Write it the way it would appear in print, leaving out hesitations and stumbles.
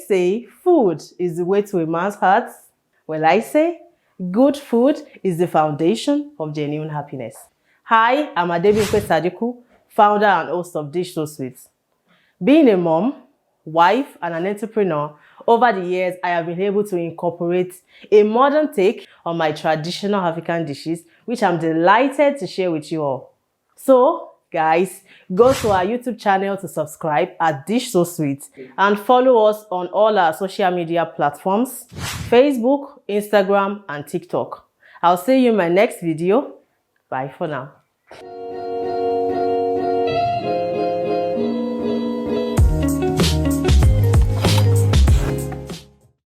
say food is the way to a man's heart, well, I say good food is the foundation of genuine happiness. Hi, I'm Adebimpe Sadiku, founder and host of DishSoSweet. Being a mom, wife, and an entrepreneur, over the years, I have been able to incorporate a modern take on my traditional African dishes, which I'm delighted to share with you all. So, guys, go to our YouTube channel to subscribe at DishSoSweet and follow us on all our social media platforms, Facebook, Instagram, and TikTok. I'll see you in my next video. Bye for now.